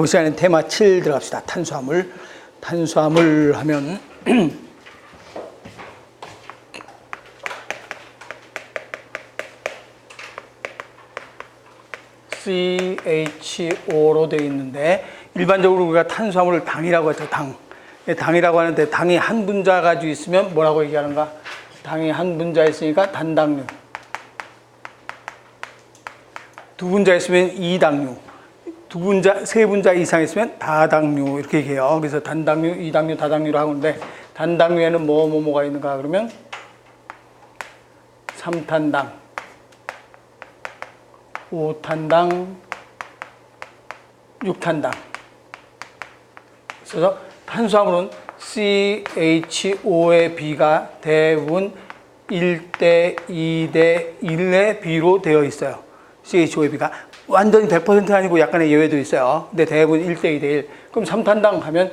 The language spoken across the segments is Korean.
이번 시간에 테마 7 들어갑시다. 탄수화물. 탄수화물 하면 CHO로 되어 있는데 일반적으로 우리가 탄수화물을 당이라고 하죠. 당. 당이라고 하는데 당이 한 분자 가지고 있으면 뭐라고 얘기하는가? 당이 한 분자 있으니까 단당류. 두 분자 있으면 이당류. 두 분자, 세 분자 이상 있으면 다당류 이렇게 얘기해요. 그래서 단당류, 이당류, 다당류로 하는데 단당류에는 뭐가 있는가 그러면 3탄당, 5탄당, 6탄당. 그래서 탄수화물은 CHO의 비가 대부분 1대 2대 1의 비로 되어 있어요. CHO의 비가 완전히 100% 아니고 약간의 예외도 있어요. 근데 대부분 1대 2대 1. 그럼 3탄당 하면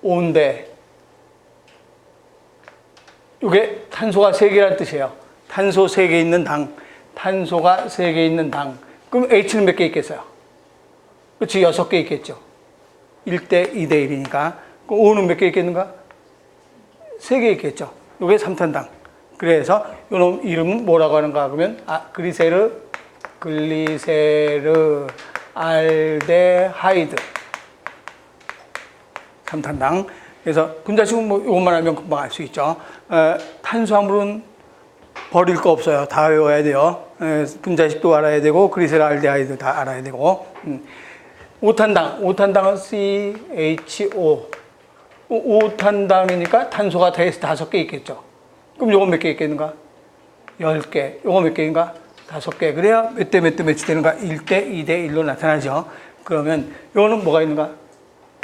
CHO인데 이게 탄소가 3개라는 뜻이에요. 탄소 3개 있는 당, 탄소가 3개 있는 당. 그럼 H는 몇 개 있겠어요? 그렇지, 6개 있겠죠. 1대 2대 1이니까. 그럼 O는 몇 개 있겠는가? 3개 있겠죠. 이게 3탄당. 그래서 이놈 이름은 뭐라고 하는가 그러면 글리세르 알데하이드 3탄당. 그래서 분자식은 뭐 이것만 알면 금방 알 수 있죠. 탄수화물은 버릴 거 없어요. 다 외워야 돼요. 분자식도 알아야 되고 글리세르 알데하이드 다 알아야 되고. 5탄당은 CHO 5탄당이니까 탄소가 5개 있겠죠. 그럼 요거 몇 개 있겠는가? 10개. 요거 몇 개인가? 5개. 그래야 몇 대 몇 대 몇이 되는가? 1대 2대 1로 나타나죠. 그러면 요거는 뭐가 있는가?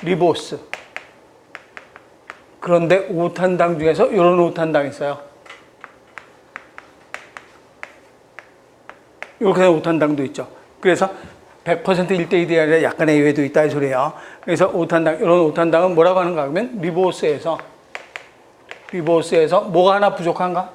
리보스. 그런데 5탄당 중에서 요런 5탄당이 있어요. 이렇게 된 5탄당도 있죠. 그래서 100% 1대 2대 아니라 약간의 예외도 있다 이 소리예요. 그래서 5탄당, 이런 5탄당은 뭐라고 하는가 하면 리보스에서 뭐가 하나 부족한가?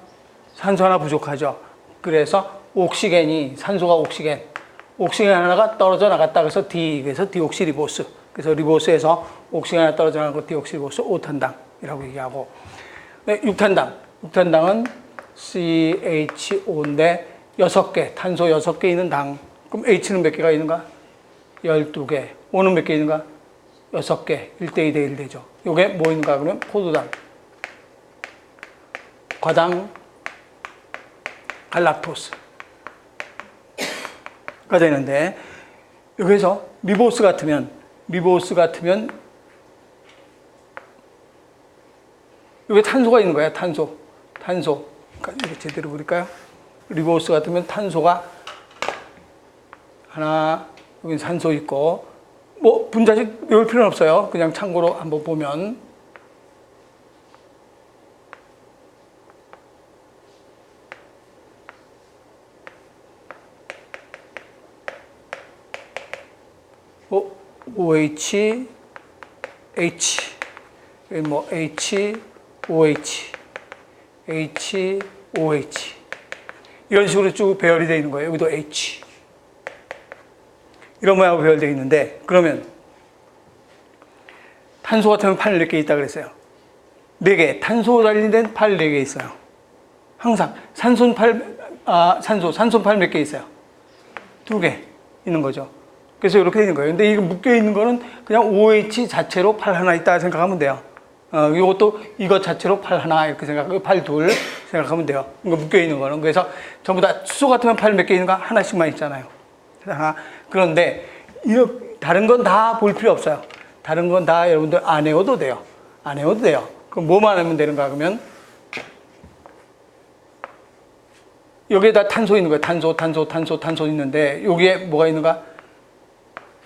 산소 하나 부족하죠. 그래서 옥시겐이, 산소가 옥시겐 하나가 떨어져 나갔다. 그래서 그래서 디옥시리보스. 그래서 리보스에서 옥시겐 하나 떨어져 나가고 디옥시리보스 5탄당이라고 얘기하고. 6탄당은 CHO인데 6개, 탄소 6개 있는 당. 그럼 H는 몇 개가 있는가? 12개. O는 몇 개 있는가? 6개. 1대 2대 1 되죠. 요게 뭐 있는가 그러면 포도당. 과당, 갈락토스가 되는데 여기서 리보스 같으면 여기 탄소가 있는 거야. 탄소. 이렇게 제대로 그릴까요? 리보스 같으면 탄소가 하나, 여기 산소 있고 뭐 분자식 외울 필요는 없어요. 그냥 참고로 한번 보면 OH, H, 뭐 H, OH, H, OH 이런 식으로 쭉 배열이 되어 있는 거예요. 여기도 H 이런 모양으로 배열되어 있는데 그러면 탄소 같은 경우는 8 4개 있다고 그랬어요. 4개, 탄소 관련된 8 4개 있어요. 항상 산소는 8 몇 개 있어요? 2개 있는 거죠. 그래서 이렇게 되는 거예요. 근데 이거 묶여 있는 거는 그냥 OH 자체로 8 하나 있다 생각하면 돼요. 이것도 이것 자체로 8 하나 이렇게 생각하고 8 둘 생각하면 돼요. 이거 묶여 있는 거는. 그래서 전부 다 수소 같으면 8 몇 개 있는가? 하나씩만 있잖아요. 그런데 다른 건 다 볼 필요 없어요. 다른 건 다 여러분들 안 외워도 돼요. 그럼 뭐만 하면 되는가 그러면 여기에다 탄소 있는 거예요. 탄소 있는데 여기에 뭐가 있는가?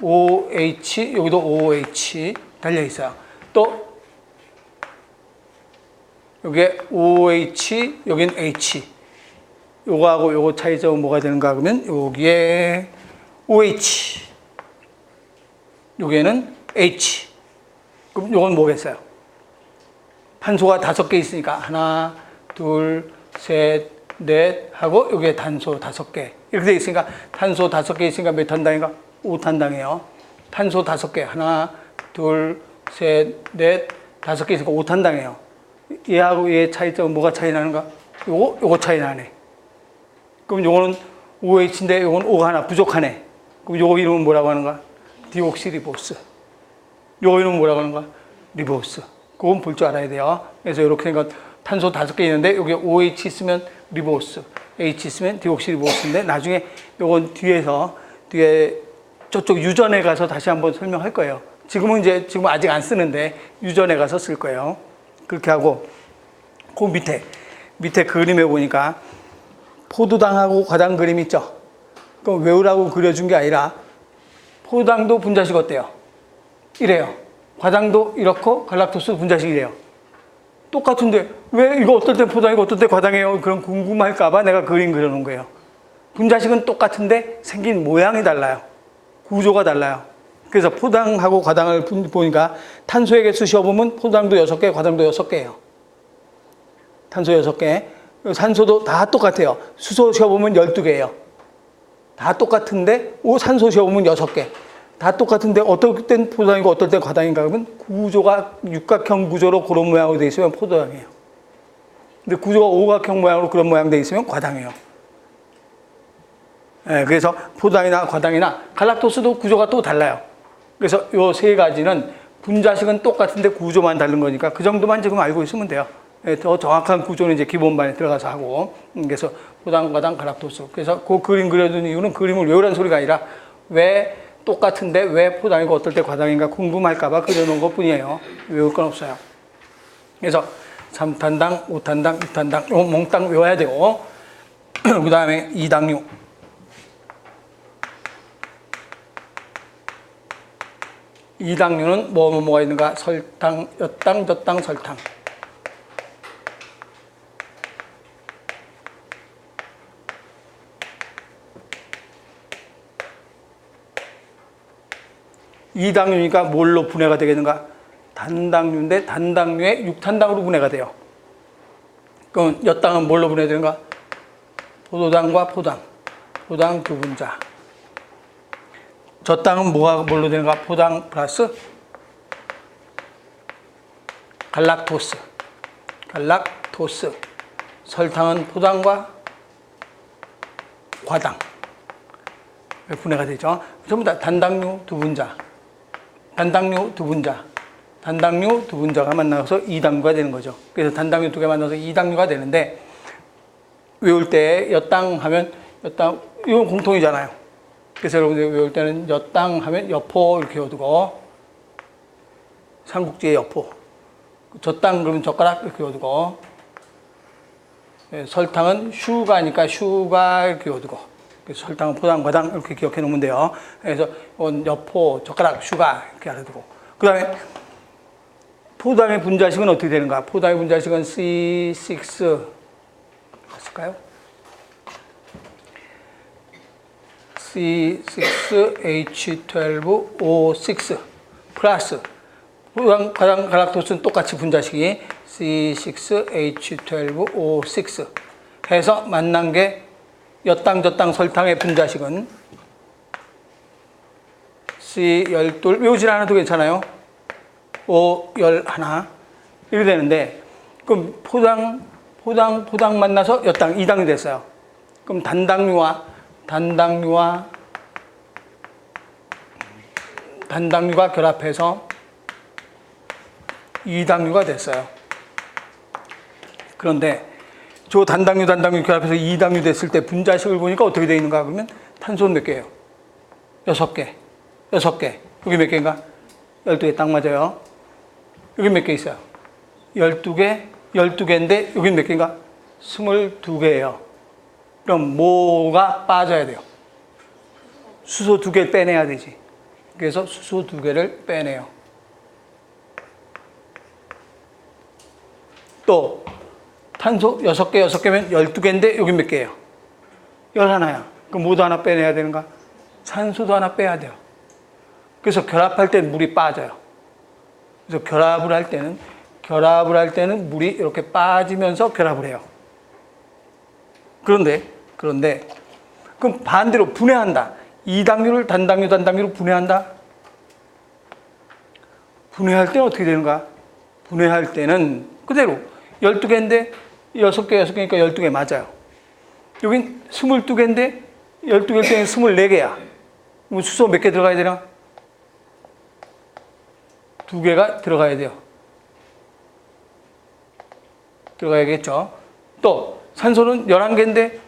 OH, 여기도 OH 달려 있어요. 또 여기에 OH, 여긴 H. 요거하고 요거 차이점은 뭐가 되는가 그러면 여기에 OH, 여기에는 H. 그럼 요건 뭐겠어요? 탄소가 5개 있으니까 하나, 둘, 셋, 넷 하고 여기에 탄소 5개. 이렇게 돼 있으니까 탄소 5개 있으니까 몇 탄당인가? 5탄당이에요. 탄소 5개. 하나, 둘, 셋, 넷, 5개 있으니까 5탄당이에요. 얘하고 얘 차이점은 뭐가 차이 나는가? 요거 차이 나네. 그럼 요거는 OH인데 요건 O가 하나 부족하네. 그럼 요거 이름은 뭐라고 하는가? 디옥시리보스. 요거 이름은 뭐라고 하는가? 리보스. 그건 볼 줄 알아야 돼요. 그래서 이렇게 생각 탄소 5개 있는데 여기 OH 있으면 리보스, H 있으면 디옥시리보스인데 나중에 요건 뒤에 저쪽 유전에 가서 다시 한번 설명할 거예요. 지금 아직 안 쓰는데 유전에 가서 쓸 거예요. 그렇게 하고 그 밑에 그림에 보니까 포도당하고 과당 그림 있죠? 그럼 외우라고 그려준 게 아니라 포도당도 분자식 어때요? 이래요. 과당도 이렇고 갈락토스 분자식 이래요. 똑같은데 왜 이거 어떨 때 포당이고 어떨 때 과당이에요? 그럼 궁금할까 봐 내가 그림 그려놓은 거예요. 분자식은 똑같은데 생긴 모양이 달라요. 구조가 달라요. 그래서 포당하고 과당을 보니까 탄소의 개수 씌워보면 포당도 6개, 과당도 6개예요. 탄소 6개. 산소도 다 똑같아요. 수소 씌워보면 12개예요. 다 똑같은데 산소 씌워보면 6개. 다 똑같은데 어떨 땐 포도당이고 어떨 땐 과당인가 그러면 구조가 육각형 구조로 그런 모양으로 되어 있으면 포도당이에요. 근데 구조가 오각형 모양으로 그런 모양 되어 있으면 과당이에요. 네, 그래서 포도당이나 과당이나 갈락토스도 구조가 또 달라요. 그래서 요 세 가지는 분자식은 똑같은데 구조만 다른 거니까 그 정도만 지금 알고 있으면 돼요. 네, 더 정확한 구조는 이제 기본반에 들어가서 하고 그래서 포도당, 과당, 갈락토스. 그래서 그 그림 그려둔 이유는 그림을 외우라는 소리가 아니라 왜 똑같은데 왜 포당이고 어떨 때 과당인가 궁금할까봐 그려놓은 것 뿐이에요. 외울 건 없어요. 그래서 3탄당, 5탄당, 6탄당 이거 몽땅 외워야 되고 그 다음에 2당류. 이당류는 뭐가 있는가? 설탕, 엿당, 젖당, 설탕. 이당류니까 뭘로 분해가 되겠는가? 단당류인데 단당류에 6탄당으로 분해가 돼요. 그럼 엿당은 뭘로 분해되는가? 포도당과 포당. 포당 두 분자. 젖당은 뭘로 되는가? 포당 플러스 갈락토스. 갈락토스. 설탕은 포당과 과당. 분해가 되죠. 전부 다 단당류 두 분자. 단당류 두 분자. 단당류 두 분자가 만나서 2당류가 되는 거죠. 그래서 단당류 두 개 만나서 2당류가 되는데 외울 때 엿당 하면 엿당 이건 공통이잖아요. 그래서 여러분들 외울 때는 엿당 하면 여포 이렇게 외워두고 삼국지의 여포. 젖당 그러면 젓가락 이렇게 외워두고 설탕은 슈가니까 슈가 이렇게 외워두고 설탕은 포당, 과당 이렇게 기억해 놓으면 돼요. 그래서 여포, 젓가락, 슈가 이렇게 알아두고 그 다음에 포당의 분자식은 어떻게 되는가? 포당의 분자식은 C6 맞을까요? C6H12O6 플러스 포당, 과당, 갈락토스는 똑같이 분자식이 C6H12O6 해서 만난 게 엿당, 젖당, 설탕의 분자식은 C12 외우질 않아도 괜찮아요. O11 이렇게 되는데 그럼 포당 만나서 엿당 2당이 됐어요. 그럼 단당류가 결합해서 2당류가 됐어요. 그런데 저 단당류 결합해서 2당류 됐을 때 분자식을 보니까 어떻게 되어 있는가 그러면 탄소는 몇 개예요? 6개. 여기 몇 개인가? 12개 딱 맞아요. 여기 몇 개 있어요? 12개인데 여기 몇 개인가? 22개예요. 그럼 뭐가 빠져야 돼요? 수소 2개를 빼내야 되지. 그래서 수소 2개를 빼내요. 또 탄소 6개면 12개인데 여기 몇 개예요? 11야. 그럼 뭐도 하나 빼내야 되는가? 산소도 하나 빼야 돼요. 그래서 결합할 때 물이 빠져요. 그래서 결합을 할 때는 물이 이렇게 빠지면서 결합을 해요. 그런데 그럼 반대로 분해한다. 이당류를 단당류로 분해한다. 분해할 때는 어떻게 되는가? 분해할 때는 그대로 12개인데 6개니까 12개 맞아요. 여긴 22개인데 12개일 때는 24개야. 그럼 수소 몇 개 들어가야 되나? 2개가 들어가야 돼요. 들어가야겠죠. 또 산소는 11개인데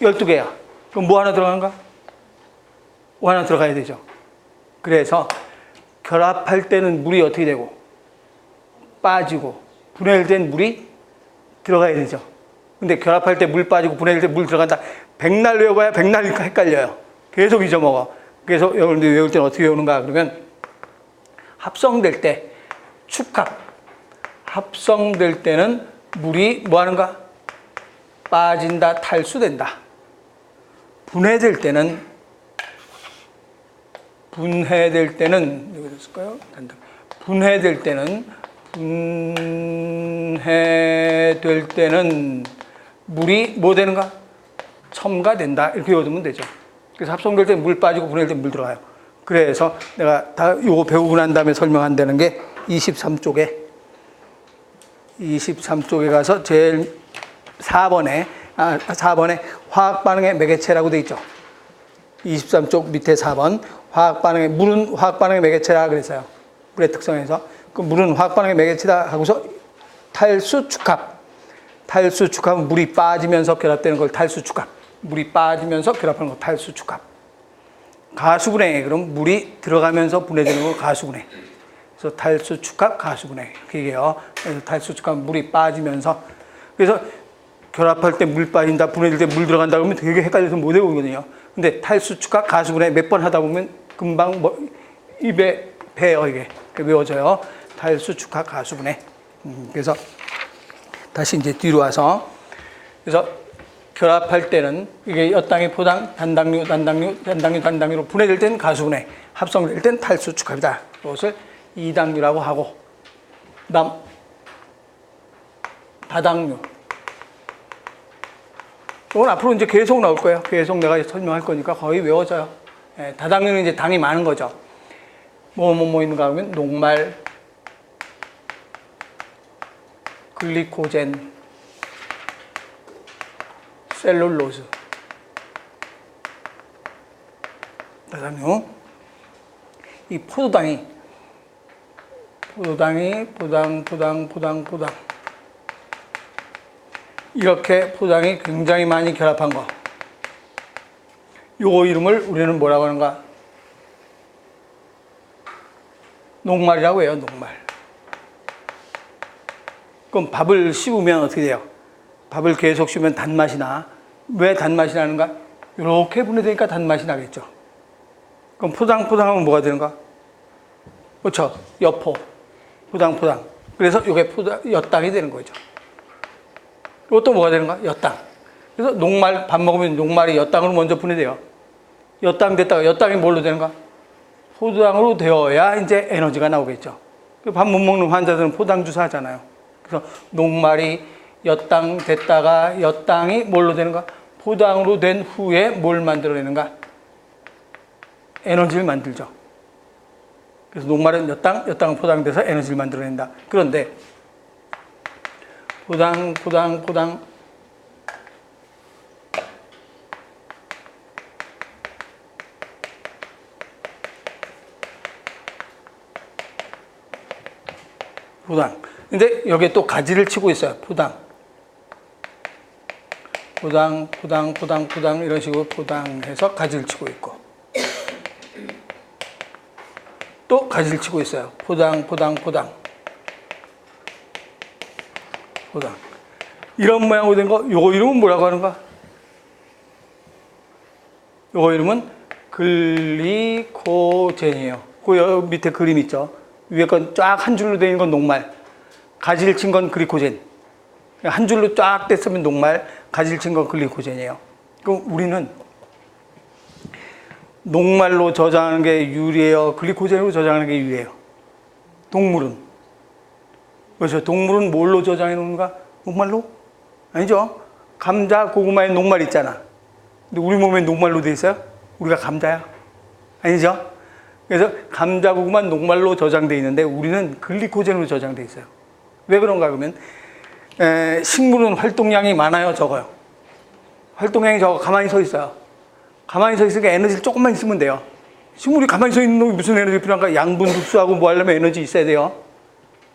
12개야. 그럼 뭐 하나 들어가는가? 뭐 하나 들어가야 되죠. 그래서 결합할 때는 물이 어떻게 되고 빠지고 분해할 때는 물이 들어가야 되죠. 근데 결합할 때 물 빠지고 분해할 때 물 들어간다. 백날 외워봐야 백날 헷갈려요. 계속 잊어먹어. 그래서 외울 때는 어떻게 외우는가? 그러면 합성될 때 축합. 합성될 때는 물이 뭐 하는가? 빠진다, 탈수된다. 분해될 때는 여기 있을까요? 분해될 때는 물이 뭐 되는가? 첨가된다. 이렇게 외워두면 되죠. 그래서 합성될 때 물 빠지고 분해될 때 물 들어가요. 그래서 내가 다 요거 배우고 난 다음에 설명한다는 게 23쪽에 가서 제일 4번에 화학 반응의 매개체라고 돼 있죠. 23쪽 밑에 4번 물은 화학 반응의 매개체라 그랬어요. 물의 특성에서 그 물은 화학 반응의 매개체다 하고서 탈수 축합은 물이 빠지면서 결합되는 걸 탈수 축합. 물이 빠지면서 결합하는 걸 탈수 축합. 가수분해 그럼 물이 들어가면서 분해되는 걸 가수분해. 그래서 탈수 축합 가수분해 이렇게 얘기해요. 그래서 탈수 축합 물이 빠지면서 그래서 결합할 때 물 빠진다, 분해될 때 물 들어간다 그러면 되게 헷갈려서 못 외우거든요. 근데 탈수 축합 가수분해 몇 번 하다 보면 금방 입에 배요 이게 외워져요. 탈수 축합 가수분해. 그래서 다시 이제 뒤로 와서 그래서 결합할 때는 이게 엿당이 포당, 단당류로 분해될 때는 가수분해, 합성될 때는 탈수 축합이다. 이것을 이당류라고 하고, 그다음 다당류. 이건 앞으로 이제 계속 나올 거예요. 계속 내가 설명할 거니까 거의 외워져요. 예, 다당류는 이제 당이 많은 거죠. 뭐 있는가 하면 녹말, 글리코젠, 셀룰로즈. 다당류. 이 포도당. 이렇게 포당이 굉장히 많이 결합한 거. 요 이름을 우리는 뭐라고 하는가? 녹말이라고 해요, 녹말. 그럼 밥을 씹으면 어떻게 돼요? 밥을 계속 씹으면 단맛이 나. 왜 단맛이 나는가? 이렇게 분해되니까 단맛이 나겠죠. 그럼 포당하면 뭐가 되는가? 그렇죠. 여포. 포당. 그래서 이게 엿당이 되는 거죠. 이것도 뭐가 되는가? 엿당. 그래서 녹말, 밥 먹으면 녹말이 엿당으로 먼저 분해돼요. 엿당 됐다가 엿당이 뭘로 되는가? 포당으로 되어야 이제 에너지가 나오겠죠. 밥 못 먹는 환자들은 포당 주사 하잖아요. 그래서 녹말이 엿당 됐다가 엿당이 뭘로 되는가? 포당으로 된 후에 뭘 만들어내는가? 에너지를 만들죠. 그래서 녹말은 엿당은 포당돼서 에너지를 만들어낸다. 그런데 포당 근데 여기에 또 가지를 치고 있어요. 포당 이런 식으로 포당해서 가지를 치고 있고 또 가지를 치고 있어요. 포당 이런 모양으로 된 거, 요거 이름은 뭐라고 하는가? 요거 이름은 글리코젠이에요. 그 밑에 그림 있죠? 위에 건 쫙 한 줄로 되어 있는 건 녹말, 가지를 친 건 글리코젠. 한 줄로 쫙 됐으면 녹말, 가지를 친 건 글리코젠이에요. 그럼 우리는 녹말로 저장하는 게 유리해요? 글리코젠으로 저장하는 게 유리해요? 동물은? 그렇죠. 동물은 뭘로 저장해 놓는가? 녹말로? 아니죠. 감자, 고구마에 녹말 있잖아. 근데 우리 몸에 녹말로 돼 있어요? 우리가 감자야? 아니죠? 그래서 감자, 고구마 녹말로 저장돼 있는데 우리는 글리코젠으로 저장돼 있어요. 왜 그런가 그러면 식물은 활동량이 많아요, 적어요? 활동량이 적어. 가만히 서 있어요. 가만히 서 있으니까 에너지를 조금만 있으면 돼요. 식물이 가만히 서 있는 놈이 무슨 에너지 필요한가? 양분 흡수하고 뭐 하려면 에너지 있어야 돼요.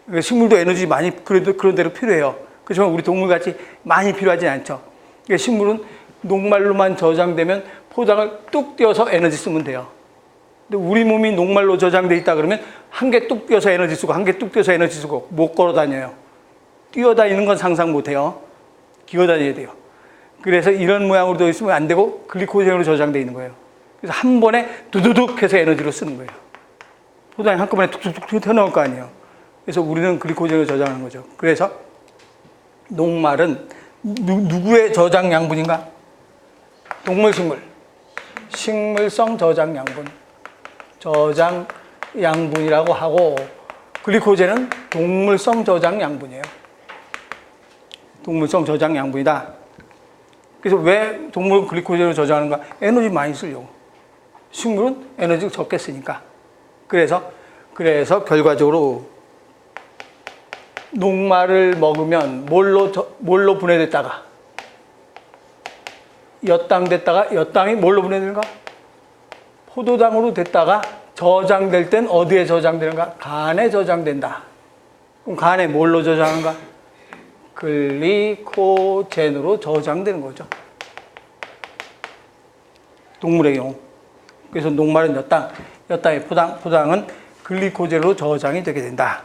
그러니까 식물도 에너지 많이 그런 대로 필요해요. 그렇지만 우리 동물같이 많이 필요하진 않죠. 그러니까 식물은 녹말로만 저장되면 포장을 뚝 띄어서 에너지 쓰면 돼요. 근데 우리 몸이 녹말로 저장돼 있다 그러면 한 개 뚝 띄어서 에너지 쓰고 한 개 뚝 띄어서 에너지 쓰고 못 걸어 다녀요. 뛰어다니는 건 상상 못 해요. 기어 다녀야 돼요. 그래서 이런 모양으로 되어 있으면 안 되고 글리코젠으로 저장돼 있는 거예요. 그래서 한 번에 두두둑 해서 에너지로 쓰는 거예요. 포장이 한꺼번에 툭툭툭 튀어나올 거 아니에요. 그래서 우리는 글리코젠으로 저장하는 거죠. 그래서 녹말은 누구의 저장 양분인가? 동물, 식물. 식물성 저장 양분. 저장 양분이라고 하고 글리코젠은 동물성 저장 양분이에요. 동물성 저장 양분이다. 그래서 왜 동물은 글리코젠을 저장하는가? 에너지 많이 쓰려고. 식물은 에너지 적게 쓰니까. 그래서 결과적으로 녹말을 먹으면 뭘로 분해됐다가 엿당됐다가 엿당이 뭘로 분해되는가? 포도당으로 됐다가 저장될 땐 어디에 저장되는가? 간에 저장된다. 그럼 간에 뭘로 저장하는가? 글리코젠으로 저장되는 거죠. 동물의 경우. 그래서 녹말은 엿당의 포당은 글리코젠으로 저장이 되게 된다.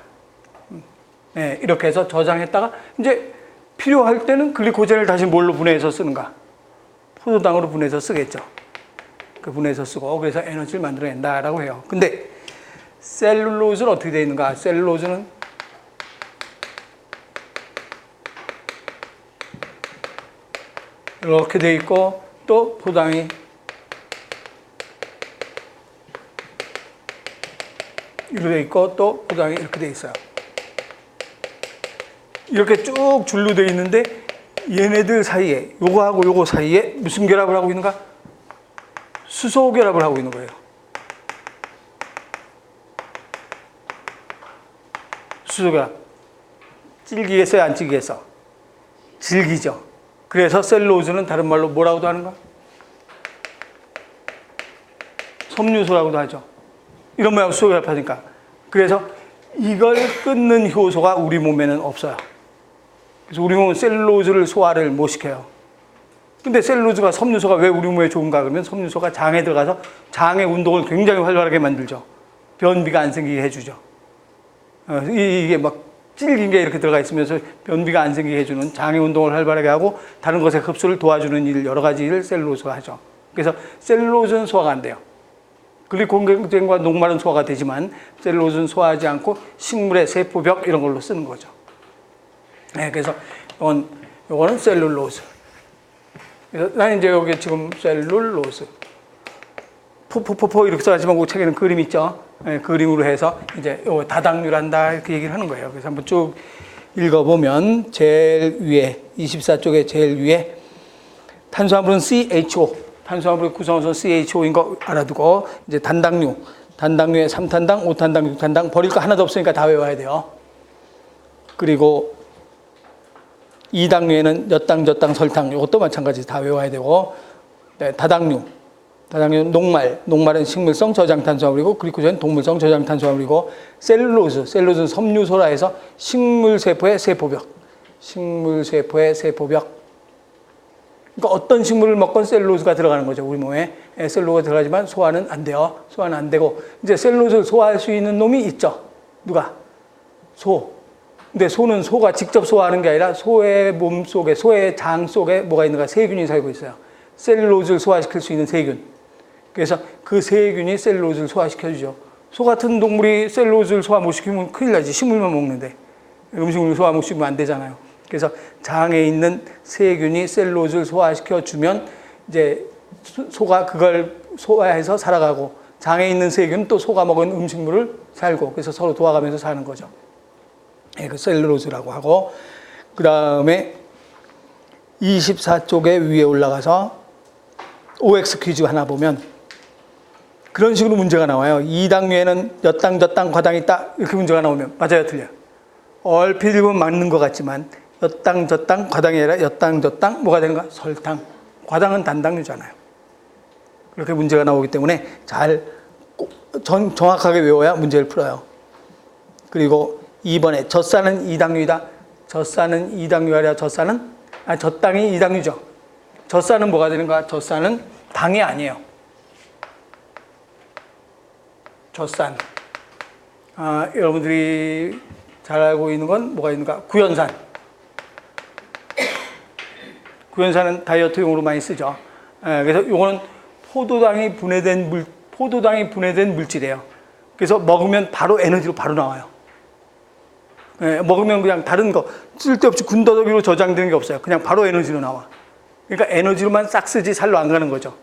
네, 이렇게 해서 저장했다가 이제 필요할 때는 글리코젠을 다시 뭘로 분해해서 쓰는가? 포도당으로 분해해서 쓰겠죠. 그 분해해서 쓰고 그래서 에너지를 만들어낸다라고 해요. 근데 셀룰로즈는 어떻게 되어 있는가? 셀룰로즈는 이렇게 되어 있고 또 포당이 이렇게 되어 있고 또 포당이 이렇게 되어 있어요. 이렇게 쭉 줄로 되어 있는데 얘네들 사이에 요거하고 요거 사이에 무슨 결합을 하고 있는가? 수소 결합을 하고 있는 거예요. 수소 결합. 질기겠어요? 안 질기겠어? 질기죠. 그래서 셀룰로즈는 다른 말로 뭐라고도 하는가? 섬유소라고도 하죠. 이런 모양 수소 결합하니까. 그래서 이걸 끊는 효소가 우리 몸에는 없어요. 그래서 우리 몸은 셀룰로즈를 소화를 못 시켜요. 근데 셀룰로즈가 섬유소가 왜 우리 몸에 좋은가 그러면 섬유소가 장에 들어가서 장의 운동을 굉장히 활발하게 만들죠. 변비가 안 생기게 해주죠. 이게 막 질긴 게 이렇게 들어가 있으면서 변비가 안 생기게 해주는 장의 운동을 활발하게 하고 다른 것의 흡수를 도와주는 일, 여러 가지 일을 셀룰로즈가 하죠. 그래서 셀룰로즈는 소화가 안 돼요. 글리코젠과 녹말은 소화가 되지만 셀룰로즈는 소화하지 않고 식물의 세포벽 이런 걸로 쓰는 거죠. 네, 그래서 요거는 셀룰로즈. 그래서 나는 이제 여기 지금 셀룰로즈 포포포포 이렇게 써가지만 그 책에는 그림 있죠. 네, 그림으로 해서 이제 요 다당류란다 이렇게 얘기를 하는 거예요. 그래서 한번 쭉 읽어보면 제일 위에 24쪽에 제일 위에 탄수화물은 CHO, 탄수화물의 구성원은 CHO인 거 알아두고 이제 단당류에 3탄당, 5탄당, 6탄당 버릴 거 하나도 없으니까 다 외워야 돼요. 그리고 2당류에는 엿당, 젖당, 설탕 이것도 마찬가지 다 외워야 되고 네, 다당류는 녹말은 식물성 저장탄수화물이고 글리코젠은 동물성 저장탄수화물이고 셀룰로즈는 섬유소라 해서 식물세포의 세포벽. 그러니까 어떤 식물을 먹건 셀룰로즈가 들어가는 거죠. 우리 몸에 셀룰로즈가 들어가지만 소화는 안 돼요. 소화는 안 되고 이제 셀룰로즈를 소화할 수 있는 놈이 있죠. 누가? 소. 근데 소는 소가 직접 소화하는 게 아니라 소의 몸 속에, 소의 장 속에 뭐가 있는가? 세균이 살고 있어요. 셀룰로즈를 소화시킬 수 있는 세균. 그래서 그 세균이 셀룰로즈를 소화시켜주죠. 소 같은 동물이 셀룰로즈를 소화 못 시키면 큰일 나지. 식물만 먹는데. 음식물 소화 못 시키면 안 되잖아요. 그래서 장에 있는 세균이 셀룰로즈를 소화시켜주면 이제 소가 그걸 소화해서 살아가고 장에 있는 세균은 또 소가 먹은 음식물을 살고 그래서 서로 도와가면서 사는 거죠. 그 셀룰로즈라고 하고 그 다음에 24쪽에 위에 올라가서 OX 퀴즈 하나 보면 그런 식으로 문제가 나와요. 이 당류에는 몇 당, 저 당, 과당이 있다. 이렇게 문제가 나오면 맞아요, 틀려요? 얼핏 읽으면 맞는 것 같지만 몇 당, 저 당, 과당이 아니라 몇 당, 저 당, 뭐가 되는가? 설탕. 과당은 단당류잖아요. 그렇게 문제가 나오기 때문에 정확하게 외워야 문제를 풀어요. 그리고 2번에 젖산은 이당류이다. 젖산은 이당류 아니라 젖당이 이당류죠. 젖산은 뭐가 되는가? 젖산은 당이 아니에요. 젖산. 여러분들이 잘 알고 있는 건 뭐가 있는가? 구연산. 구연산은 다이어트용으로 많이 쓰죠. 그래서 이거는 포도당이 분해된 물질이에요. 그래서 먹으면 바로 에너지로 바로 나와요. 먹으면 그냥 다른 거 쓸데없이 군더더기로 저장되는 게 없어요. 그냥 바로 에너지로 나와. 그러니까 에너지로만 싹 쓰지 살로 안 가는 거죠.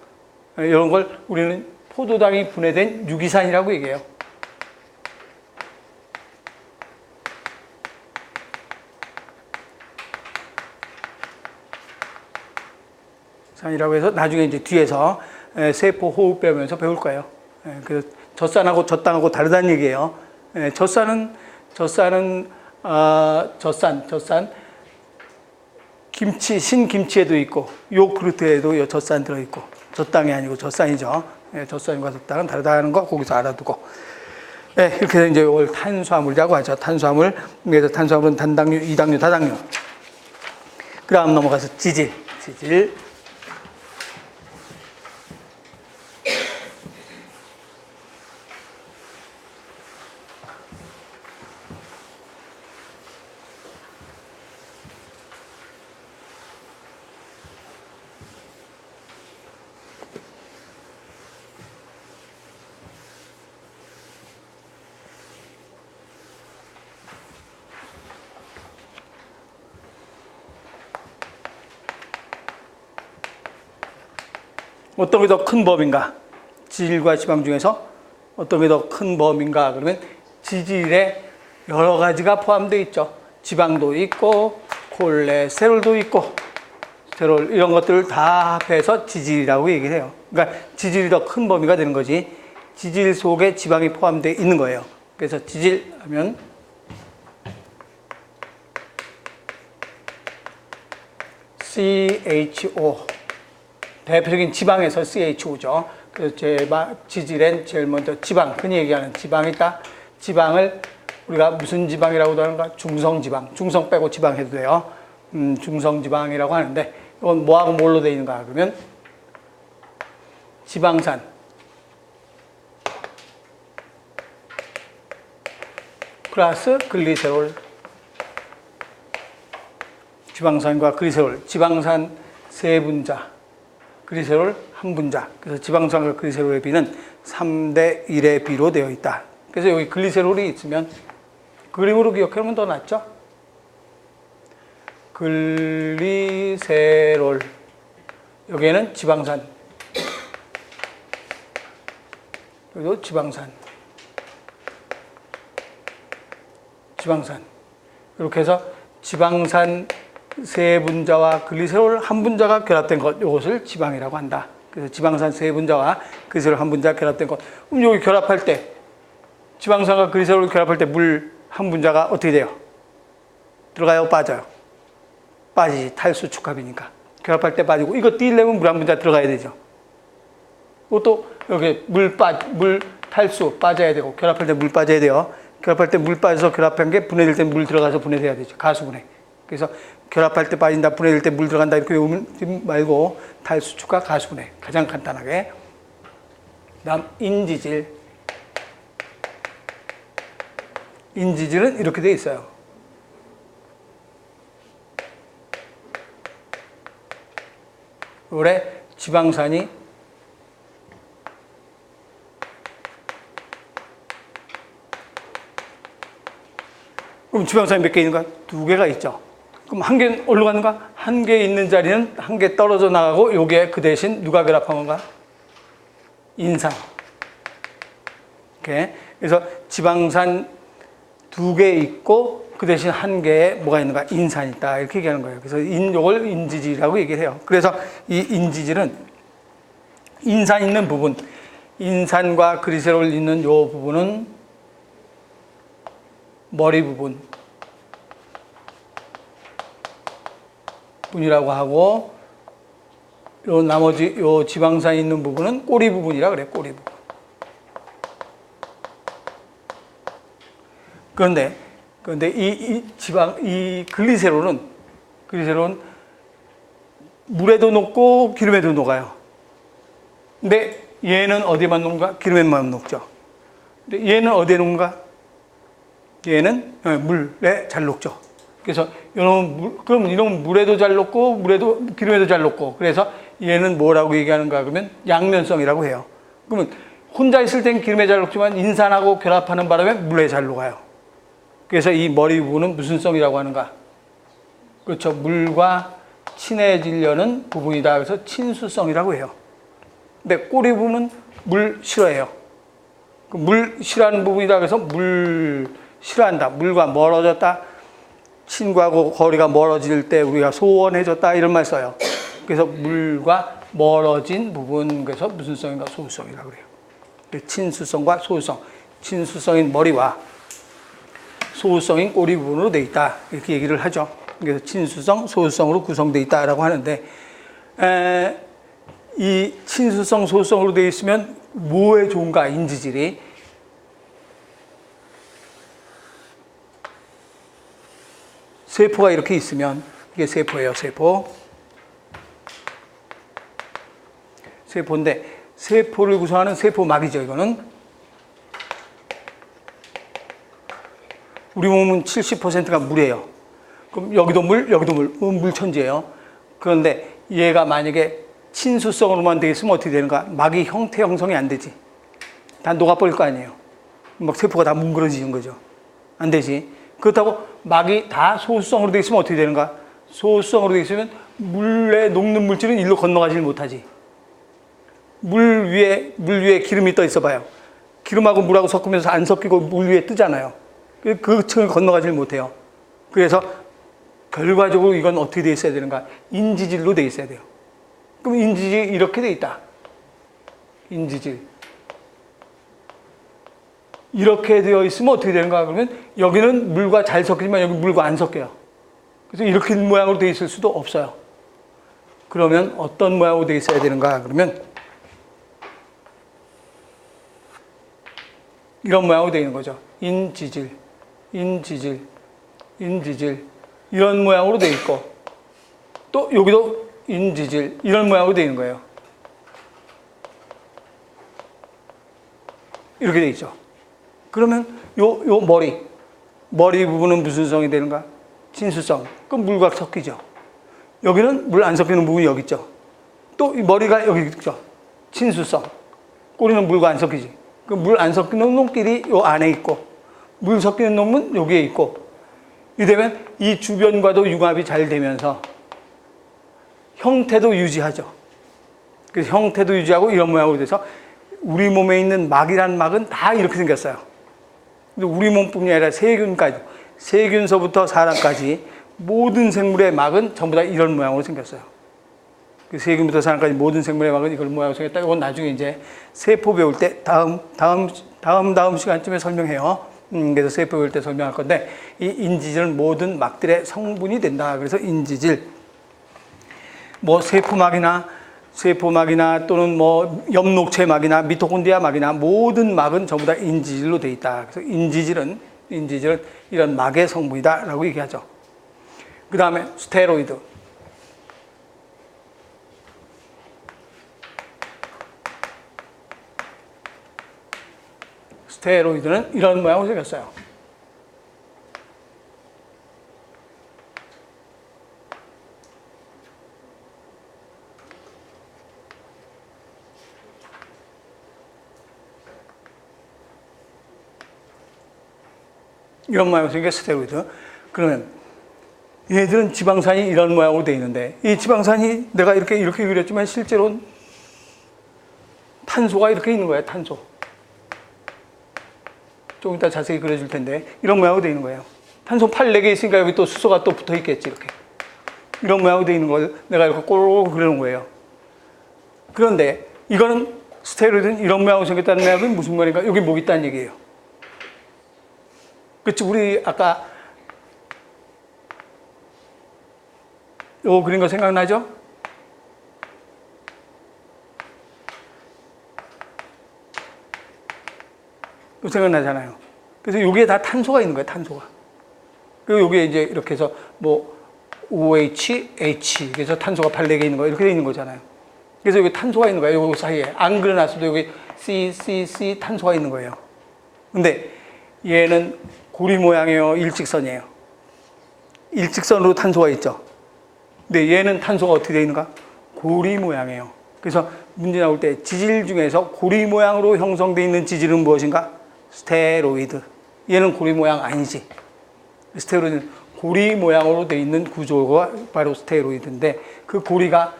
이런 걸 우리는 포도당이 분해된 유기산이라고 얘기해요. 산이라고 해서 나중에 이제 뒤에서 세포 호흡 배우면서 배울 거예요. 그래서 젖산하고 젖당하고 다르다는 얘기예요. 젖산 김치, 신김치에도 있고 요구르트에도 젖산 들어있고 젖당이 아니고 젖산이죠. 젖산과 젖당은 다르다는 거 거기서 알아두고 이렇게 해서 이제 이걸 탄수화물이라고 하죠. 탄수화물. 그래서 탄수화물은 단당류, 이당류, 다당류. 그 다음 넘어가서 지질. 어떤 게 더 큰 범인가? 지질과 지방 중에서 어떤 게 더 큰 범인가? 그러면 지질에 여러 가지가 포함되어 있죠. 지방도 있고 콜레스테롤도 있고 스테롤 이런 것들을 다 합해서 지질이라고 얘기를 해요. 그러니까 지질이 더 큰 범위가 되는 거지. 지질 속에 지방이 포함되어 있는 거예요. 그래서 지질 하면 CHO 대표적인 지방에서 CHO죠. 그래서 지질엔 제일 먼저 지방, 흔히 얘기하는 지방이 있다. 지방을 우리가 무슨 지방이라고도 하는가? 중성지방. 중성 빼고 지방 해도 돼요. 중성지방이라고 하는데 이건 뭐하고 뭘로 되어 있는가? 그러면 지방산, 플러스 글리세롤. 지방산과 글리세롤. 지방산 세 분자. 글리세롤 한 분자. 그래서 지방산과 글리세롤의 비는 3대 1의 비로 되어 있다. 그래서 여기 글리세롤이 있으면 그림으로 기억하면 더 낫죠? 글리세롤. 여기에는 지방산. 그리고 지방산. 이렇게 해서 지방산 세 분자와 글리세롤 한 분자가 결합된 것, 이것을 지방이라고 한다. 그래서 지방산 세 분자와 글리세롤 한 분자 결합된 것. 그럼 여기 결합할 때, 지방산과 글리세롤 결합할 때 물 한 분자가 어떻게 돼요? 들어가요? 빠져요? 빠지지. 탈수 축합이니까. 결합할 때 빠지고, 이거 띄려면 물 한 분자 들어가야 되죠. 이것도 여기 물 탈수 빠져야 되고, 결합할 때 물 빠져야 돼요. 결합할 때 물 빠져서 결합한 게 분해될 때 물 들어가서 분해돼야 되죠. 가수분해. 그래서 결합할 때 빠진다, 분해될 때 물 들어간다 이렇게 외우지 말고 탈수축과 가수분해. 가장 간단하게. 다음 인지질. 인지질은 이렇게 되어 있어요. 올해 지방산이 그럼 지방산이 몇 개 있는가? 2개가 있죠. 그럼 한 개는 어디로 가는가? 한 개 있는 자리는 한 개 떨어져 나가고 요게 그 대신 누가 결합한 건가? 인산. 이렇게. 그래서 지방산 2개 있고 그 대신 한 개에 뭐가 있는가? 인산이 있다. 이렇게 얘기하는 거예요. 그래서 요걸 인지질이라고 얘기를 해요. 그래서 이 인지질은 인산 있는 부분, 인산과 그리세롤 있는 요 부분은 머리 부분이라고 하고, 요 나머지 요 지방산 있는 부분은 꼬리 부분이라 그래. 꼬리 부분. 그런데 이 글리세롤은 물에도 녹고 기름에도 녹아요. 근데 얘는 어디에만 녹는가? 기름에만 녹죠. 근데 얘는 어디에 녹는가? 얘는 물에 잘 녹죠. 그래서 그럼 이런 물에도 잘 녹고 기름에도 잘 녹고, 그래서 얘는 뭐라고 얘기하는가 그러면 양면성이라고 해요. 그러면 혼자 있을 땐 기름에 잘 녹지만 인산하고 결합하는 바람에 물에 잘 녹아요. 그래서 이 머리 부분은 무슨 성이라고 하는가? 그렇죠. 물과 친해지려는 부분이다. 그래서 친수성이라고 해요. 근데 꼬리 부분은 물 싫어해요. 물 싫어하는 부분이다. 그래서 물 싫어한다. 물과 멀어졌다. 친구하고 거리가 멀어질 때 우리가 소원해졌다. 이런 말 써요. 그래서 물과 멀어진 부분, 그래서 무슨 성인가? 소수성이라고 그래요. 친수성과 소수성. 친수성인 머리와 소수성인 꼬리 부분으로 되어 있다. 이렇게 얘기를 하죠. 그래서 친수성, 소수성으로 구성되어 있다라고 하는데, 이 친수성, 소수성으로 되어 있으면 뭐에 좋은가? 인지질이. 세포가 이렇게 있으면, 이게 세포예요, 세포. 세포인데, 세포를 구성하는 세포막이죠, 이거는. 우리 몸은 70%가 물이에요. 그럼 여기도 물, 여기도 물, 물천지예요. 그런데 얘가 만약에 친수성으로만 되어 있으면 어떻게 되는가? 막이 형태 형성이 안 되지. 다 녹아버릴 거 아니에요. 막 세포가 다 뭉그러지는 거죠. 안 되지. 그렇다고 막이 다 소수성으로 되어 있으면 어떻게 되는가? 소수성으로 되어 있으면 물에 녹는 물질은 일로 건너가질 못하지. 물 위에 기름이 떠 있어 봐요. 기름하고 물하고 섞으면서 안 섞이고 물 위에 뜨잖아요. 그 층을 건너가질 못해요. 그래서 결과적으로 이건 어떻게 돼 있어야 되는가? 인지질로 돼 있어야 돼요. 그럼 인지질이 이렇게 돼 있다. 인지질. 이렇게 되어 있으면 어떻게 되는가? 그러면 여기는 물과 잘 섞이지만 여기 물과 안 섞여요. 그래서 이렇게 모양으로 되어 있을 수도 없어요. 그러면 어떤 모양으로 되어 있어야 되는가? 그러면 이런 모양으로 되어 있는 거죠. 인지질. 이런 모양으로 되어 있고, 또 여기도 인지질. 이런 모양으로 되어 있는 거예요. 이렇게 되어 있죠. 그러면 요 머리 부분은 무슨 성이 되는가? 친수성. 그럼 물과 섞이죠. 여기는 물 안 섞이는 부분이 여기 있죠. 또 이 머리가 여기 있죠. 친수성. 꼬리는 물과 안 섞이지. 그 물 안 섞이는 놈끼리 요 안에 있고, 물 섞이는 놈은 여기에 있고, 이러면 이 주변과도 융합이 잘 되면서 형태도 유지하죠. 그래서 형태도 유지하고 이런 모양으로 돼서 우리 몸에 있는 막이란 막은 다 이렇게 생겼어요. 우리 몸뿐이 아니라 세균까지, 세균서부터 사람까지 모든 생물의 막은 전부 다 이런 모양으로 생겼어요. 세균부터 사람까지 모든 생물의 막은 이런 모양으로 생겼다. 이건 나중에 이제 세포 배울 때 다음 시간쯤에 설명해요. 그래서 세포 배울 때 설명할 건데, 이 인지질은 모든 막들의 성분이 된다. 그래서 인지질. 뭐 세포막이나 또는 뭐 엽록체막이나 미토콘드리아 막이나 모든 막은 전부 다 인지질로 되어 있다. 그래서 인지질은 이런 막의 성분이다라고 얘기하죠. 그 다음에 스테로이드. 스테로이드는 이런 모양으로 생겼어요. 이런 모양으로 생긴 스테로이드. 그러면 얘들은 지방산이 이런 모양으로 되어 있는데, 이 지방산이 내가 이렇게 그렸지만 실제로는 탄소가 이렇게 있는 거예요. 탄소. 조금 이따 자세히 그려줄 텐데 이런 모양으로 되어 있는 거예요. 탄소 8, 4개 있으니까 여기 또 수소가 또 붙어 있겠지, 이렇게. 이런 모양으로 되어 있는 걸 내가 이렇게 꼬르륵 그려놓은 거예요. 그런데 이거는 스테로이드는 이런 모양으로 생겼다는 말은 무슨 말인가? 여기 뭐 있다는 얘기예요. 그치, 우리 아까 요 그린 거 생각나죠? 요 생각나잖아요. 그래서 여기에 다 탄소가 있는 거예요, 탄소가. 그리고 여기에 이제 이렇게 해서 뭐 OH, H, 그래서 탄소가 8, 4개 있는 거 이렇게 돼 있는 거잖아요. 그래서 여기 탄소가 있는 거예요. 요 사이에. 안 그려놨어도 여기 C 탄소가 있는 거예요. 근데 얘는 고리 모양이에요, 일직선이에요? 일직선으로 탄소가 있죠. 근데 얘는 탄소가 어떻게 되어 있는가? 고리 모양이에요. 그래서 문제 나올 때 지질 중에서 고리 모양으로 형성되어 있는 지질은 무엇인가? 스테로이드. 얘는 고리 모양 아니지. 스테로이드는 고리 모양으로 되어 있는 구조가 바로 스테로이드인데, 그 고리가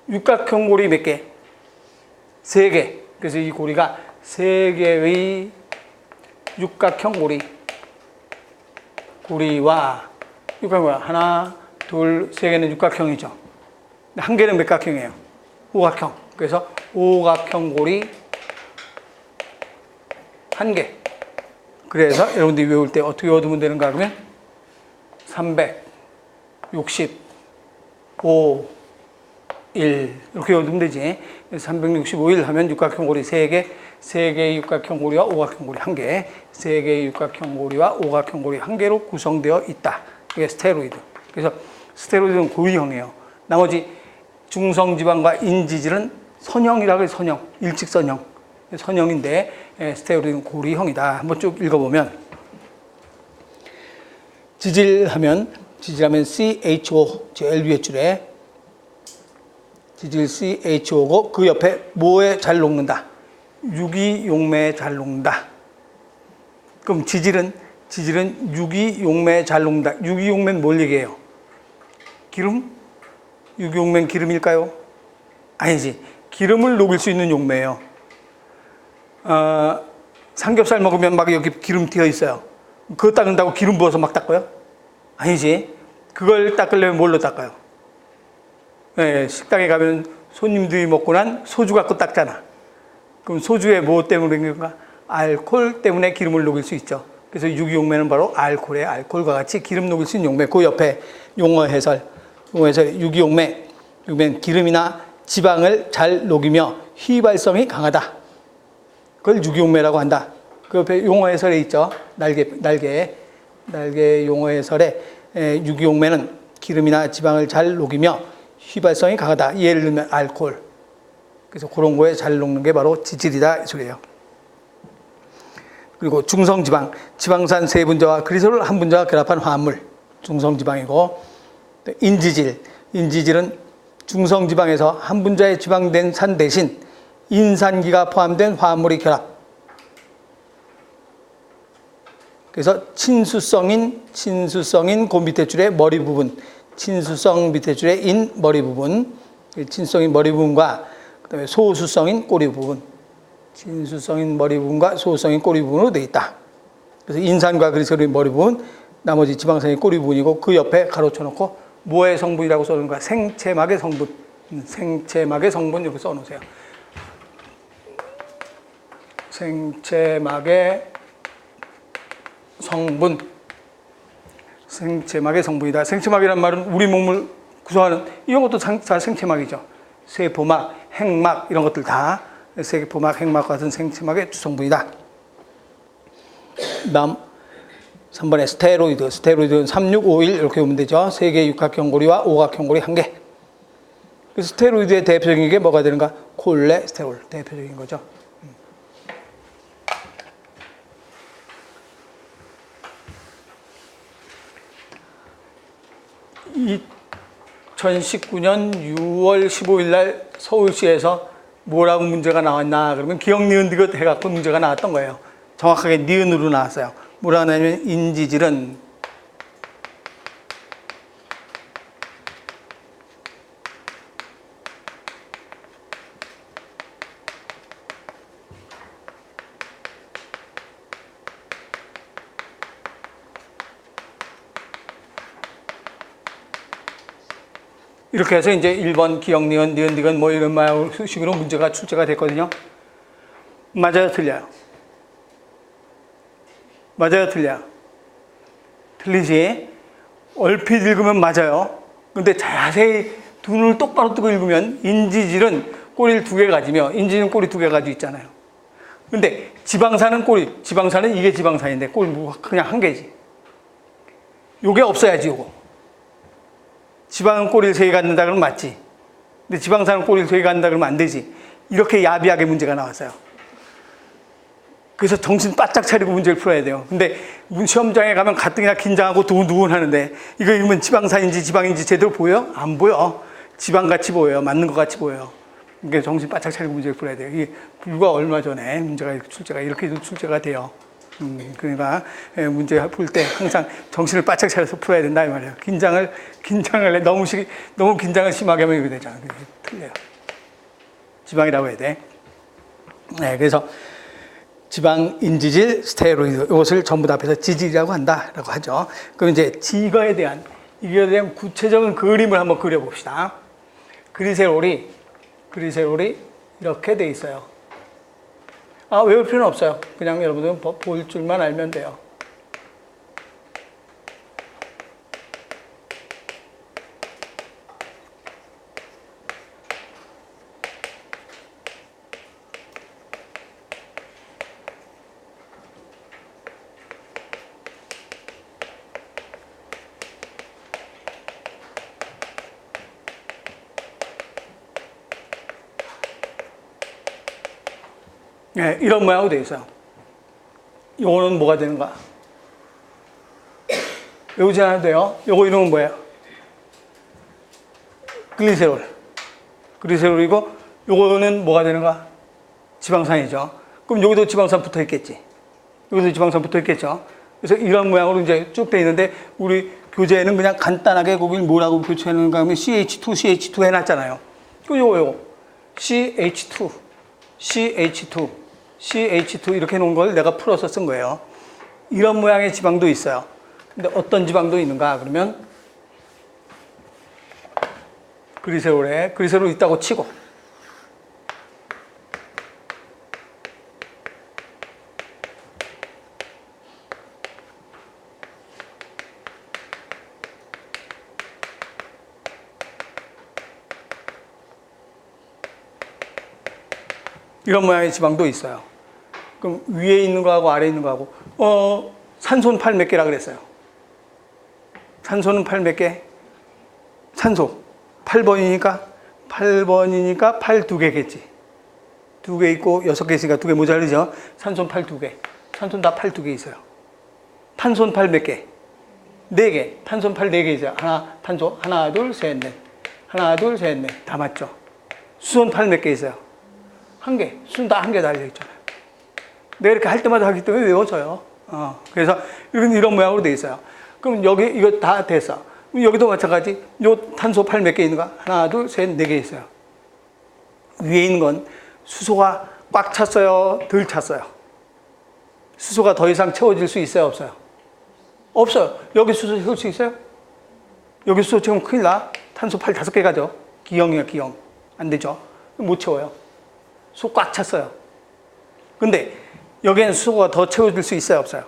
육각형 고리 몇 개? 3개. 그래서 이 고리가 3개의 육각형 고리와 육각형 하나, 둘, 3개는 육각형이죠. 한 개는 몇 각형이에요? 오각형. 그래서 오각형 고리 1개. 그래서 여러분들이 외울 때 어떻게 얻으면 되는가 그러면 365일 이렇게 얻으면 되지. 365일 하면 육각형 고리 3개, 3개의 육각형 고리와 오각형 고리 1개, 3개의 육각형 고리와 오각형 고리 1개로 구성되어 있다. 이게 스테로이드. 그래서 스테로이드는 고리형이에요. 나머지 중성지방과 인지질은 선형이라고 해요. 선형, 일직선형. 선형인데 스테로이드는 고리형이다. 한번 쭉 읽어보면 지질하면 CHO, 제일 위에 줄에 지질 CHO고 그 옆에 뭐에 잘 녹는다? 유기용매에 잘 녹는다. 그럼 지질은 유기용매에 잘 녹는다. 유기용매는 뭘 얘기해요? 기름? 유기용매는 기름일까요? 아니지. 기름을 녹일 수 있는 용매예요. 삼겹살 먹으면 막 여기 기름 튀어 있어요. 그거 닦는다고 기름 부어서 막 닦아요? 아니지. 그걸 닦으려면 뭘로 닦아요? 네, 식당에 가면 손님들이 먹고 난 소주 갖고 닦잖아. 그럼 소주에 뭐 때문에 그런가? 알코올 때문에 기름을 녹일 수 있죠. 그래서 유기용매는 바로 알코올과 같이 기름 녹일 수 있는 용매. 그 옆에 용어 해설 유기용매는 기름이나 지방을 잘 녹이며 휘발성이 강하다. 그걸 유기용매라고 한다. 그 옆에 용어 해설에 있죠. 날개 용어 해설에 유기용매는 기름이나 지방을 잘 녹이며 휘발성이 강하다. 예를 들면 알코올. 그래서 그런 거에 잘 녹는 게 바로 지질이다 이 소리예요. 그리고 중성지방, 지방산 세 분자와 그리스올 한 분자가 결합한 화합물, 중성지방이고, 인지질은 중성지방에서 한 분자의 지방된 산 대신 인산기가 포함된 화합물이 결합. 그래서 친수성인 그 밑에 줄의 머리 부분, 친수성 밑에 줄의 인 머리 부분, 친수성인 머리 부분과 그다음에 소수성인 꼬리 부분, 친수성인 머리 부분과 소수성인 꼬리 부분으로 되어 있다. 그래서 인산과 그리스올의 머리 부분, 나머지 지방산의 꼬리 부분이고 그 옆에 가로쳐 놓고 뭐의 성분이라고 써놓은 거야? 생체막의 성분. 생체막의 성분 이렇게 써놓으세요. 생체막의 성분. 생체막의 성분이다. 생체막이란 말은 우리 몸을 구성하는 이런 것도 다 생체막이죠. 세포막, 핵막 이런 것들 다 세포막, 핵막 같은 생체막의 주성분이다. 다음 3번에 스테로이드는 3651 이렇게 보면 되죠. 3개의 육각형 고리와 오각형 고리 1개. 그래서 스테로이드의 대표적인 게 뭐가 되는가? 콜레스테롤 대표적인 거죠. 2019년 6월 15일 날 서울시에서 뭐라고 문제가 나왔나 그러면 기억, 니은, 디귿 해갖고 문제가 나왔던 거예요. 정확하게 니은으로 나왔어요. 뭐라 하냐면 인지질은 이렇게 해서 이제 1번 기억, 니은, 니은, 니은 뭐 이런 식으로 문제가 출제가 됐거든요. 맞아요, 틀려요? 맞아요, 틀려요? 틀리지? 얼핏 읽으면 맞아요. 근데 자세히 두 눈을 똑바로 뜨고 읽으면 인지질은 꼬리를 2개 가지며 인지는 꼬리 2개 가지고 있잖아요. 근데 지방산은 지방산은 이게 지방산인데 꼬리 그냥 1개지. 요게 없어야지, 요거. 지방은 꼬리를 3개 갖는다 그러면 맞지. 근데 지방산은 꼬리를 2개 갖는다 그러면 안 되지. 이렇게 야비하게 문제가 나왔어요. 그래서 정신 바짝 차리고 문제를 풀어야 돼요. 근데 시험장에 가면 가뜩이나 긴장하고 두근두근 하는데 이거 읽으면 지방산인지 지방인지 제대로 보여? 안 보여. 지방같이 보여요. 맞는 것 같이 보여요. 그러니까 정신 바짝 차리고 문제를 풀어야 돼요. 이게 불과 얼마 전에 문제가 출제가 이렇게도 출제가 돼요. 그러니까 문제 풀 때 항상 정신을 바짝 차려서 풀어야 된다 이 말이에요. 긴장을 너무 긴장을 심하게 하면 이렇게 되잖아. 틀려요. 지방이라고 해야 돼. 네, 그래서 지방 인지질, 스테로이드 이것을 전부 다 합해서 지질이라고 한다라고 하죠. 그럼 이제 이거에 대한 구체적인 그림을 한번 그려봅시다. 그리세롤이 이렇게 돼 있어요. 외울 필요는 없어요. 그냥 여러분들은 볼 줄만 알면 돼요. 네, 이런 모양으로 되어 있어요. 요거는 뭐가 되는가? 외우지 않아도 돼요. 요거 이름은 뭐예요? 글리세롤이고 요거는 뭐가 되는가? 지방산이죠. 그럼 여기도 지방산 붙어 있겠지. 여기도 지방산 붙어 있겠죠. 그래서 이런 모양으로 이제 쭉 되어 있는데 우리 교재에는 그냥 간단하게 거길 뭐라고 표시하는가 하면 CH2 해놨잖아요. 요거 CH2 이렇게 해놓은 걸 내가 풀어서 쓴 거예요. 이런 모양의 지방도 있어요. 근데 어떤 지방도 있는가? 그러면 그리세롤 있다고 치고 이런 모양의 지방도 있어요. 그럼 위에 있는 거하고 아래에 있는 거하고 산소는 8 몇 개라 그랬어요. 산소는 8 몇 개? 산소 8번이니까 8 2개겠지. 2개 있고 6개 있으니까 2개 모자르죠. 산소는 8 2개. 산소는 다 8 2개 있어요. 탄소는 8 몇 개? 4개. 탄소는 8 4개 있어요. 탄소 하나, 둘, 셋, 넷. 하나, 둘, 셋, 넷. 다 맞죠? 수소는 8 몇 개 있어요? 1개. 수소는 다 1개 달려있잖아요. 내가 이렇게 할 때마다 하기 때문에 외워져요. 그래서 이런 모양으로 되어 있어요. 그럼 여기 이거 다 됐어. 여기도 마찬가지. 요 탄소 8 몇 개 있는가? 하나, 둘, 셋, 4개 있어요. 위에 있는 건 수소가 꽉 찼어요? 덜 찼어요? 수소가 더 이상 채워질 수 있어요? 없어요? 없어요. 여기 수소 채울 수 있어요? 여기 수소 채우면 큰일 나. 탄소 8 5개 가죠. 기형이야, 기형. 안 되죠. 못 채워요. 수소 꽉 찼어요. 근데 여기에는 수소가 더 채워질 수 있어요? 없어요?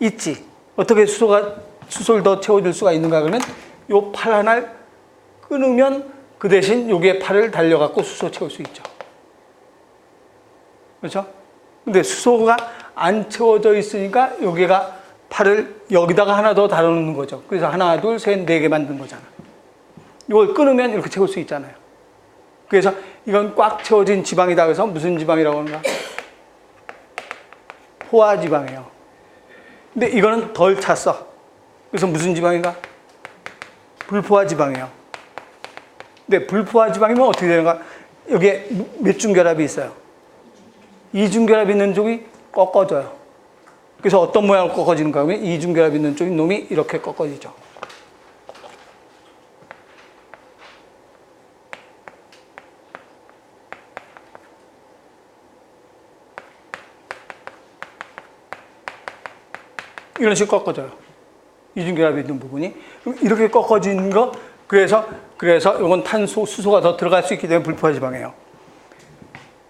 있지. 어떻게 수소를 더 채워줄 수가 있는가 그러면 요 팔 하나를 끊으면 그 대신 여기에 팔을 달려갖고 수소 채울 수 있죠. 그렇죠? 근데 수소가 안 채워져 있으니까 여기가 팔을 여기다가 하나 더 달아놓는 거죠. 그래서 하나, 둘, 셋, 4개 만든 거잖아. 이걸 끊으면 이렇게 채울 수 있잖아요. 그래서 이건 꽉 채워진 지방이다. 그래서 무슨 지방이라고 하는가? 포화지방이에요. 근데 이거는 덜 찼어. 그래서 무슨 지방인가? 불포화지방이에요. 근데 불포화지방이면 어떻게 되는가? 여기에 몇 중결합이 있어요? 2중결합이 있는 쪽이 꺾어져요. 그래서 어떤 모양으로 꺾어지는가 하면 2중결합이 있는 쪽인 놈이 이렇게 꺾어지죠. 이런 식으로 꺾어져요. 이중결합이 있는 부분이. 이렇게 꺾어진 거, 그래서 그래서 이건 탄소, 수소가 더 들어갈 수 있기 때문에 불포화지방이에요.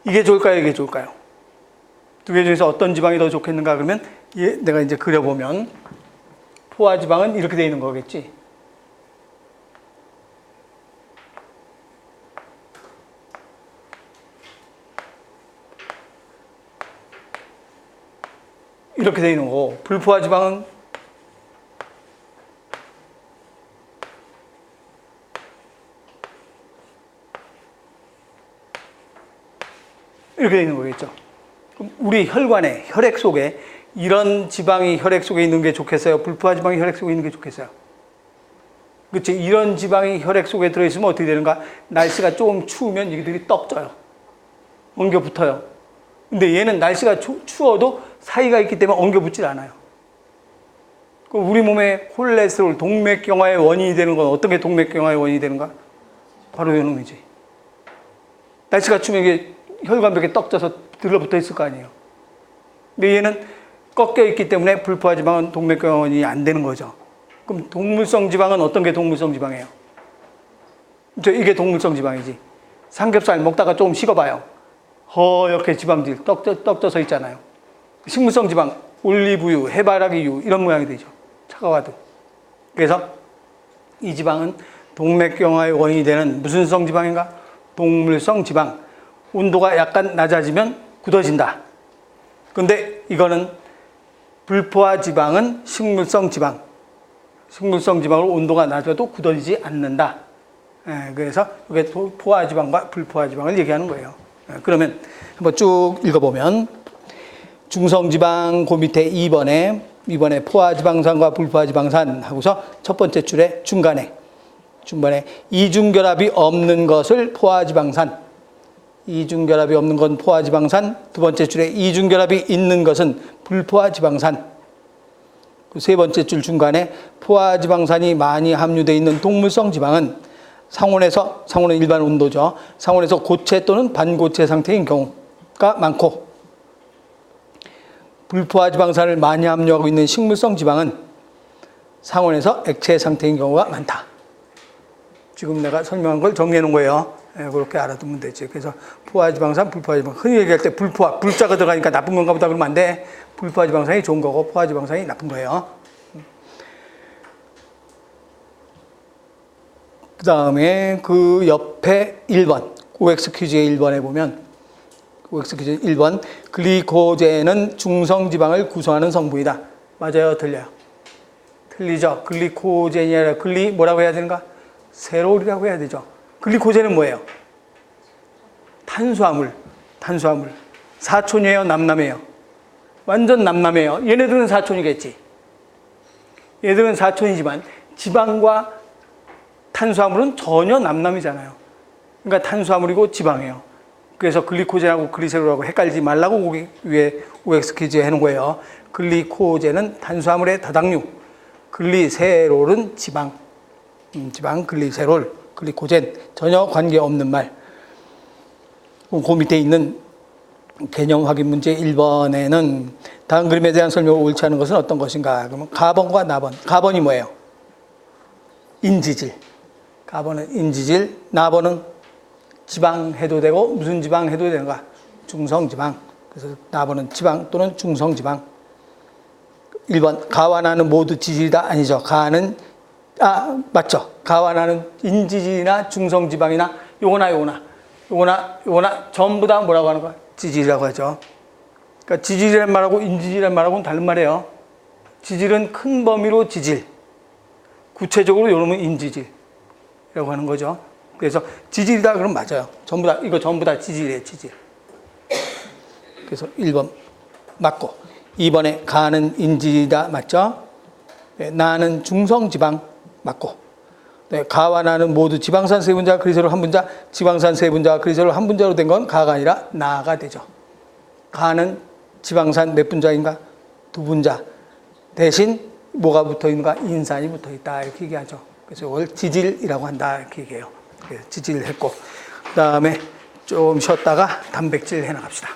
이게 좋을까요? 이게 좋을까요? 두 개 중에서 어떤 지방이 더 좋겠는가 그러면 내가 이제 그려보면 포화지방은 이렇게 되어 있는 거겠지. 이렇게 되어 있는 거고 불포화지방은 이렇게 되어 있는 거겠죠. 그럼 우리 혈관에, 혈액 속에 이런 지방이 혈액 속에 있는 게 좋겠어요? 불포화지방이 혈액 속에 있는 게 좋겠어요? 그렇지? 이런 지방이 혈액 속에 들어있으면 어떻게 되는가? 날씨가 조금 추우면 이들이 떡져요. 엉겨 붙어요. 근데 얘는 날씨가 추워도 사이가 있기 때문에 엉겨 붙질 않아요. 그럼 우리 몸에 콜레스테롤, 동맥경화의 원인이 되는 건 어떤 게 동맥경화의 원인이 되는가? 바로 이놈이지. 날씨가 추우면 이게 혈관벽에 떡져서 들러붙어 있을 거 아니에요. 근데 얘는 꺾여 있기 때문에 불포화지방은 동맥경화 원인이 안 되는 거죠. 그럼 동물성 지방은 어떤 게 동물성 지방이에요? 이게 동물성 지방이지. 삼겹살 먹다가 조금 식어봐요. 허옇게 지방질 떡져서 있잖아요. 식물성 지방, 올리브유, 해바라기유 이런 모양이 되죠. 차가워도. 그래서 이 지방은 동맥경화의 원인이 되는 무슨 성 지방인가? 동물성 지방. 온도가 약간 낮아지면 굳어진다. 근데 이거는 불포화 지방은 식물성 지방. 식물성 지방으로 온도가 낮아도 굳어지지 않는다. 그래서 이게 포화 지방과 불포화 지방을 얘기하는 거예요. 그러면 한번 쭉 읽어보면 중성 지방 그 밑에 2번에 포화 지방산과 불포화 지방산 하고서 첫 번째 줄에 중간에 이중결합이 없는 것을 포화 지방산. 이중결합이 없는 건 포화지방산. 두 번째 줄에 이중결합이 있는 것은 불포화지방산. 세 번째 줄 중간에 포화지방산이 많이 함유되어 있는 동물성 지방은 상온은 일반 온도죠. 상온에서 고체 또는 반고체 상태인 경우가 많고, 불포화지방산을 많이 함유하고 있는 식물성 지방은 상온에서 액체 상태인 경우가 많다. 지금 내가 설명한 걸 정리해 놓은 거예요. 그렇게 알아두면 되지. 그래서 포화지방산, 불포화지방산. 흔히 얘기할 때 불자가 들어가니까 나쁜 건가 보다 그러면 안 돼. 불포화지방산이 좋은 거고 포화지방산이 나쁜 거예요. 그 다음에 그 옆에 1번, OX 퀴즈의 1번에 보면 OX 퀴즈 1번, 글리코젠은 중성지방을 구성하는 성분이다. 맞아요? 틀려요? 틀리죠? 글리코젠이 아니라 뭐라고 해야 되는가? 세롤이라고 해야 되죠. 글리코젠은 뭐예요? 탄수화물. 사촌이에요? 남남이에요? 완전 남남이에요. 얘네들은 사촌이겠지. 얘들은 사촌이지만 지방과 탄수화물은 전혀 남남이잖아요. 그러니까 탄수화물이고 지방이에요. 그래서 글리코젠하고 글리세롤하고 헷갈리지 말라고 거기 위에 OX 퀴즈에 해놓은 거예요. 글리코젠은 탄수화물의 다당류, 글리세롤은 지방, 글리세롤, 글리코젠 전혀 관계없는 말. 그 밑에 있는 개념 확인 문제 1번에는 다음 그림에 대한 설명을 옳지 않은 것은 어떤 것인가? 그러면 가번과 나번. 가번이 뭐예요? 인지질. 가번은 인지질, 나번은 지방 해도 되고 무슨 지방 해도 되는가? 중성지방. 그래서 나번은 지방 또는 중성지방. 1번 가와 나는 모두 지질이다. 아니죠. 가는 맞죠. 가와 나는 인지질이나 중성지방이나 요거나 전부 다 뭐라고 하는 거야? 지질이라고 하죠. 그러니까 지질이란 말하고 인지질이란 말하고는 다른 말이에요. 지질은 큰 범위로 지질, 구체적으로 요놈은 인지질이라고 하는 거죠. 그래서 지질이다 그러면 맞아요. 이거 전부 다 지질이에요. 지질. 그래서 1번 맞고, 2번에 가는 인지질이다 맞죠? 네, 나는 중성지방 맞고, 네, 가와 나는 모두 지방산 세 분자, 글리세롤 한 분자, 지방산 세 분자, 글리세롤 한 분자로 된 건 가가 아니라 나가 되죠. 가는 지방산 몇 분자인가? 두 분자. 대신 뭐가 붙어 있는가? 인산이 붙어 있다. 이렇게 얘기하죠. 그래서 이걸 지질이라고 한다. 이렇게 얘기해요. 지질을 했고, 그 다음에 좀 쉬었다가 단백질 해나갑시다.